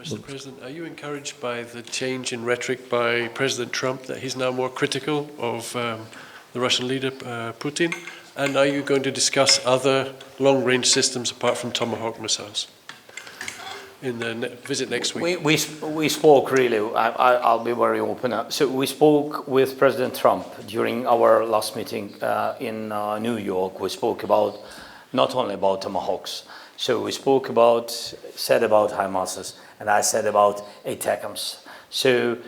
Mr. President, are you encouraged by the change in rhetoric by President Trump, that he's now more critical of the Russian leader, Putin? And are you going to discuss other long-range systems apart from Tomahawk missiles in the visit next week? We spoke really, I'll be very open. So we spoke with President Trump during our last meeting in New York. We spoke about, not only about Tomahawks. So we spoke about, said about HIMARSs, and I said about ATACMS. So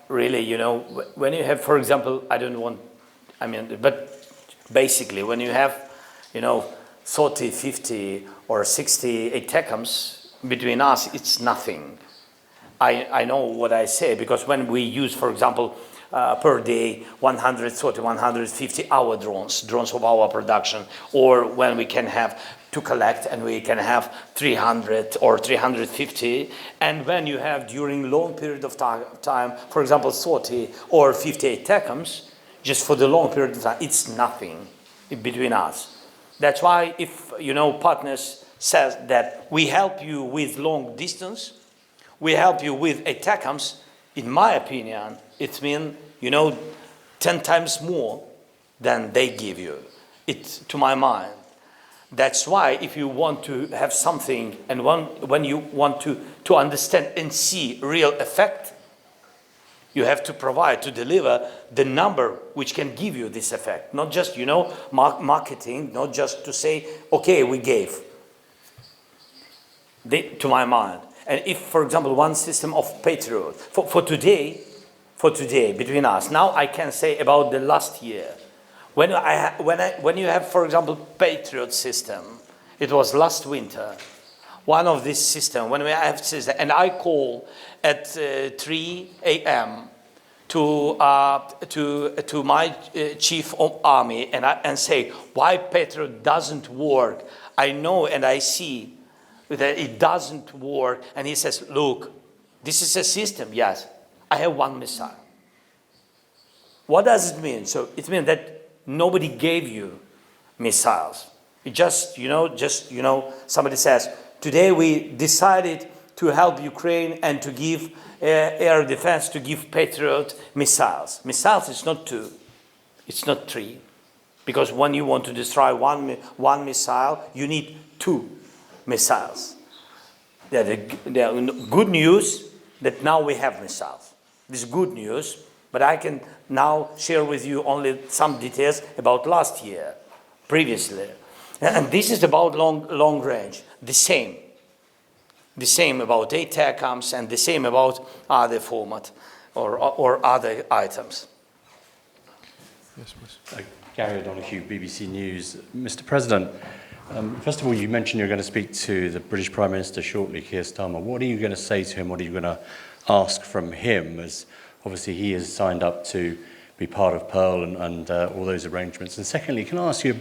really, you know, when you have, for example, but basically when you have, you know, 30, 50 or 60 ATACMS between us, it's nothing. I know what I say, because when we use, for example, per day 130, 150 hour drones of our production, or when we can have to collect and we can have 300 or 350, and when you have during long period of time, for example 30 or 50 ATACMS, just for the long period of time, it's nothing between us. That's why if, you know, partners says that we help you with long distance, we help you with ATACMS, in my opinion, it means, you know, 10 times more than they give you. It's to my mind. That's why if you want to have something, and when you want to understand and see real effect, you have to provide, to deliver the number which can give you this effect. Not just, you know, marketing, not just to say, okay, we gave. To my mind. And if, for example, one system of Patriot, for today, between us, now I can say about the last year, when you have, for example, Patriot system, it was last winter, one of this system, when we have system, and I call at 3 a.m. to my chief of army and say, why Patriot doesn't work? I know and I see that it doesn't work, and he says, look, this is a system, yes, I have one missile. What does it mean? So it means that nobody gave you missiles. It just, you know, somebody says, today we decided to help Ukraine and to give air defense, to give Patriot missiles. Missiles is not 2, it's not 3. Because when you want to destroy one missile, you need 2 missiles. The good news that now we have missiles. This is good news, but I can now share with you only some details about last year, previously. And this is about long range, the same. The same about ATACMS and the same about other format or other items. Yes, please. Gary O'Donoghue, BBC News. Mr. President, first of all, you mentioned you're going to speak to the British Prime Minister shortly, Keir Starmer. What are you going to say to him? What are you going to ask from him? As obviously he has signed up to be part of Pearl and all those arrangements. And secondly, can I ask you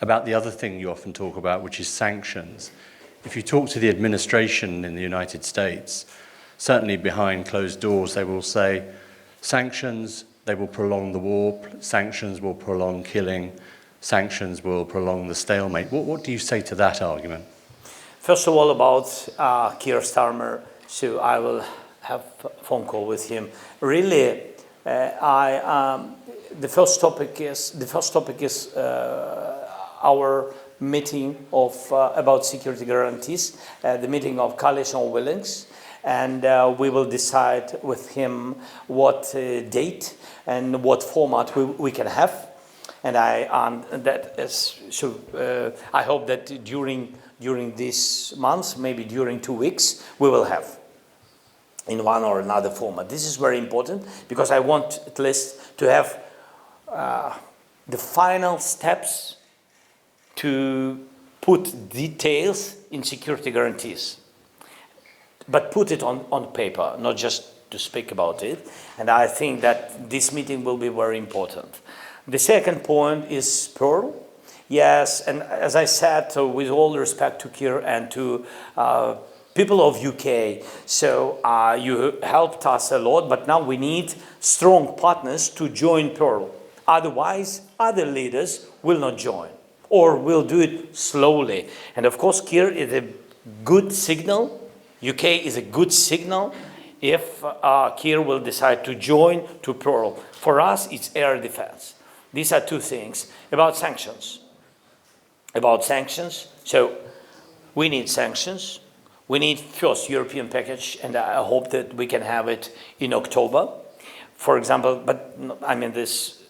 about the other thing you often talk about, which is sanctions? If you talk to the administration in the United States, certainly behind closed doors, they will say sanctions, they will prolong the war, sanctions will prolong killing, sanctions will prolong the stalemate. What do you say to that argument? First of all, about Keir Starmer, so I will have a phone call with him. Really, the first topic is our meeting of about security guarantees, the meeting of coalition willings, and we will decide with him what date and what format we can have. And I hope that during this month, maybe during 2 weeks, we will have in one or another format. This is very important because I want at least to have the final steps to put details in security guarantees, but put it on paper, not just to speak about it. And I think that this meeting will be very important. The second point is Pearl. Yes, and as I said, so with all respect to Keir and to people of UK, so you helped us a lot, but now we need strong partners to join Pearl. Otherwise, other leaders will not join, or will do it slowly. And of course, Keir is a good signal UK is a good signal if Kiev will decide to join to Pearl. For us, it's air defense. These are two things. About sanctions. So we need sanctions. We need first European package, and I hope that we can have it in October. For example, but I mean this,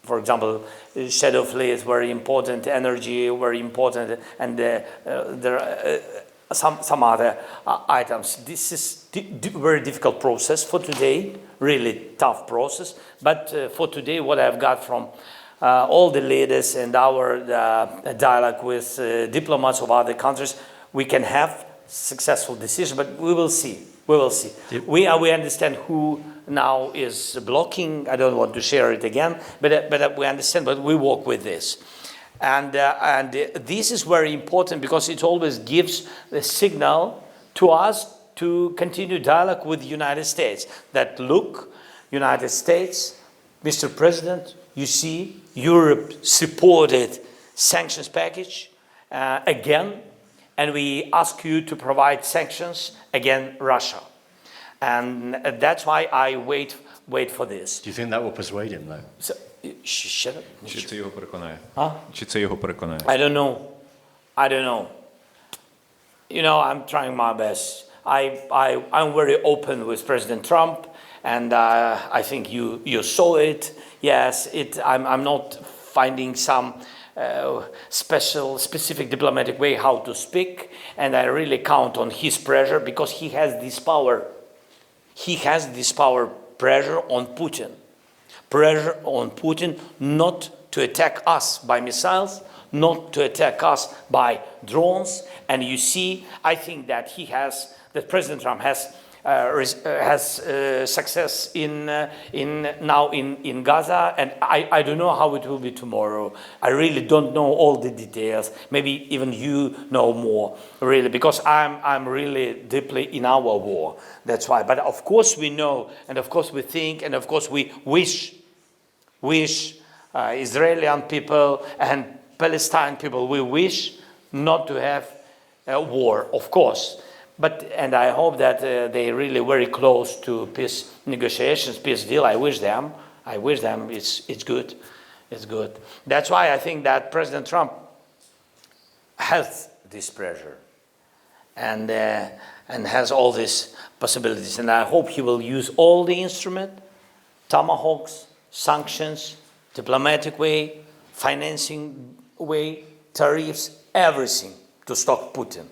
for example, shadow fleet is very important, energy very important, and there are some other items. This is very difficult process for today, really tough process. But for today, what I've got from all the leaders and our dialogue with diplomats of other countries, we can have successful decision, but we will see. We will see. Yep. We understand who now is blocking. I don't want to share it again, but we understand. But we work with this, and this is very important because it always gives a signal to us to continue dialogue with the United States. That look, United States, Mr. President, you see, Europe supported sanctions package again. And we ask you to provide sanctions against Russia. And that's why I wait for this. Do you think that will persuade him, though? So, shut up. Чи це його переконає? Huh? Чи це його переконає? I don't know. You know, I'm trying my best. I'm very open with President Trump, and I think you saw it. Yes, I'm not finding some specific diplomatic way how to speak, and I really count on his pressure because he has this power. He has this power, pressure on Putin. Pressure on Putin not to attack us by missiles, not to attack us by drones. And you see, I think that President Trump has success in Gaza, and I don't know how it will be tomorrow. I really don't know all the details. Maybe even you know more, really, because I'm really deeply in our war. That's why. But of course we know, and of course we think, and of course we wish Israeli people and Palestine people, we wish not to have a war, of course. And I hope that they're really very close to peace negotiations, peace deal. I wish them. It's good. It's good. That's why I think that President Trump has this pressure and has all these possibilities. And I hope he will use all the instruments, tomahawks, sanctions, diplomatic way, financing way, tariffs, everything to stop Putin.